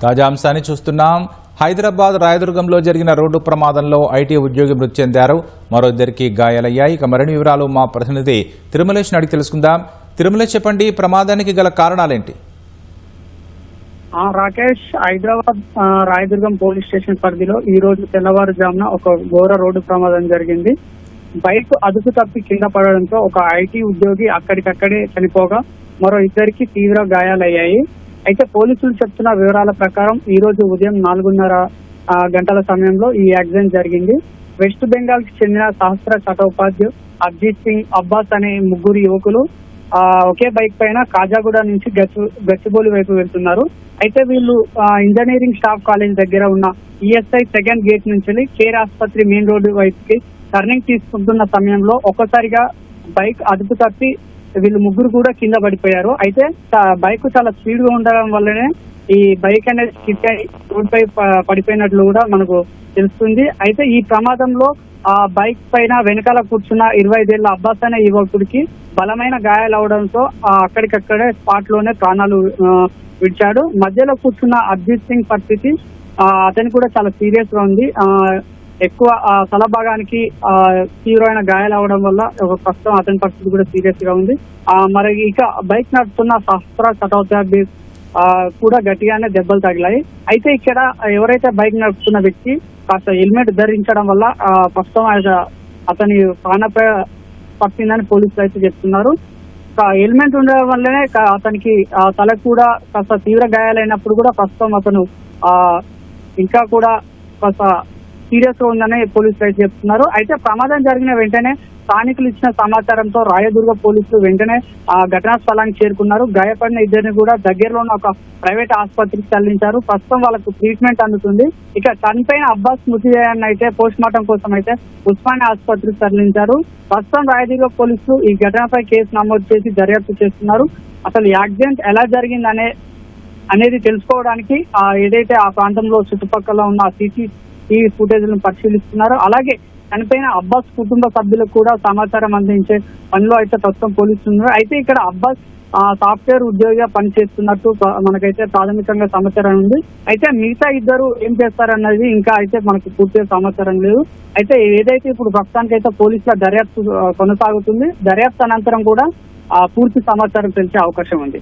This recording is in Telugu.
తాజా అంశాన్ని చూస్తున్నాం. హైదరాబాద్ రాయదుర్గంలో జరిగిన రోడ్డు ప్రమాదంలో ఐటీ ఉద్యోగి మృతి చెందారు. మరో ఇద్దరికి గాయాలయ్యాయి. ఇక మరిన్ని వివరాలు మా ప్రతినిధి తిరుమలేష్ అడిగి తెలుసుకుందాం. తిరుమలేష్, చెప్పండి, ప్రమాదానికి గల కారణాలేంటి? రాకేష్, హైదరాబాద్ రాయదుర్గం పోలీస్ స్టేషన్ పరిధిలో ఈ రోజు తెల్లవారుజామున ఒక ఘోర రోడ్డు ప్రమాదం జరిగింది. బైక్ అదుపు తప్పి కింద పడడంతో ఒక ఐటీ ఉద్యోగి అక్కడికక్కడే చనిపోగా మరో ఇద్దరికి తీవ్ర గాయాలయ్యాయి. అయితే పోలీసులు చెప్తున్న వివరాల ప్రకారం ఈ రోజు ఉదయం 4:30 గంటల సమయంలో ఈ యాక్సిడెంట్ జరిగింది. వెస్ట్ బెంగాల్ కి చెందిన సహస్ర చటోపాధ్యాయ్, అర్జిత్ సింగ్, అబ్బాస్ అనే ముగ్గురు యువకులు ఒకే బైక్ పైన కాజాగూడ నుంచి గచ్చిబౌలి వైపు వెళ్తున్నారు. అయితే వీళ్ళు ఇంజనీరింగ్ స్టాఫ్ కాలేజ్ దగ్గర ఉన్న ఈఎస్ఐ సెకండ్ గేట్ నుంచి కేర్ ఆసుపత్రి మెయిన్ రోడ్డు వైపుకి టర్నింగ్ తీసుకుంటున్న సమయంలో ఒక్కసారిగా బైక్ అదుపు తప్పి వీళ్ళు ముగ్గురు కూడా కింద పడిపోయారు. అయితే బైక్ చాలా స్పీడ్ గా ఉండడం వల్లనే ఈ బైక్ అనేది స్కిడ్ అయి రోడ్ పై పడిపోయినట్లు కూడా మనకు తెలుస్తుంది. అయితే ఈ ప్రమాదంలో ఆ బైక్ పైన వెనకాల కూర్చున్న 25 ఏళ్ల అబ్బాస్ అనే యువకుడికి బలమైన గాయాలు అవడంతో అక్కడికక్కడే స్పాట్ లోనే ప్రాణాలు విడిచాడు. మధ్యలో కూర్చున్న అర్జిత్ సింగ్ పరిస్థితి అతని కూడా చాలా సీరియస్ గా ఉంది. ఎక్కువ తల భాగానికి తీవ్రమైన గాయాలు అవడం వల్ల ప్రస్తుతం అతని పరిస్థితి కూడా సీరియస్ గా ఉంది. మరి ఇక బైక్ నడుపుతున్న సహస్ర చటోపాధ్యాయ్ కూడా గట్టిగానే దెబ్బలు తగిలాయి. అయితే ఇక్కడ ఎవరైతే బైక్ నడుపుతున్న వ్యక్తి కాస్త హెల్మెట్ ధరించడం వల్ల ప్రస్తుతం అతని ప్రాణాపాయ పట్టిందని పోలీసులు అయితే చెప్తున్నారు. హెల్మెట్ ఉండడం వల్లనే అతనికి తలకు కూడా కాస్త తీవ్ర గాయాలైనప్పుడు కూడా ప్రస్తుతం అతను ఇంకా కూడా కాస్త సీరియస్ గా ఉందని పోలీసులు అయితే చెప్తున్నారు. అయితే ప్రమాదం జరిగిన వెంటనే స్థానికులు ఇచ్చిన సమాచారంతో రాయదుర్గ పోలీసులు వెంటనే ఘటనా స్థలానికి చేరుకున్నారు. గాయపడిన ఇద్దరిని కూడా దగ్గరలో ఉన్న ఒక ప్రైవేట్ ఆసుపత్రికి తరలించారు. ప్రస్తుతం వాళ్ళకు ట్రీట్మెంట్ అందుతుంది. ఇక చనిపోయిన అబ్బాస్ మృతదేహాన్ని అయితే పోస్ట్ మార్టం కోసం అయితే ఉస్మానియా ఆసుపత్రికి తరలించారు. ప్రస్తుతం రాయదుర్గ పోలీసులు ఈ ఘటనపై కేసు నమోదు చేసి దర్యాప్తు చేస్తున్నారు. అసలు యాక్సిడెంట్ ఎలా జరిగింది అనేది తెలుసుకోవడానికి ఏదైతే ఆ ప్రాంతంలో చుట్టుపక్కల ఉన్న CCTV ఫుటేజ్లను పరిశీలిస్తున్నారు. అలాగే చనిపోయిన అబ్బాస్ కుటుంబ సభ్యులకు కూడా సమాచారం అందించే పనిలో అయితే ప్రస్తుతం పోలీసులు ఉన్నారు. అయితే ఇక్కడ అబ్బాస్ సాఫ్ట్వేర్ ఉద్యోగిగా పనిచేస్తున్నట్టు మనకైతే ప్రాథమికంగా సమాచారం ఉంది. అయితే మిగతా ఇద్దరు ఏం చేస్తారన్నది ఇంకా అయితే మనకు పూర్తిగా సమాచారం లేదు. అయితే ఏదైతే ఇప్పుడు ప్రస్తుతానికి అయితే పోలీసుల దర్యాప్తు కొనసాగుతుంది. దర్యాప్తు అనంతరం కూడా పూర్తి సమాచారం తెలిసే అవకాశం ఉంది.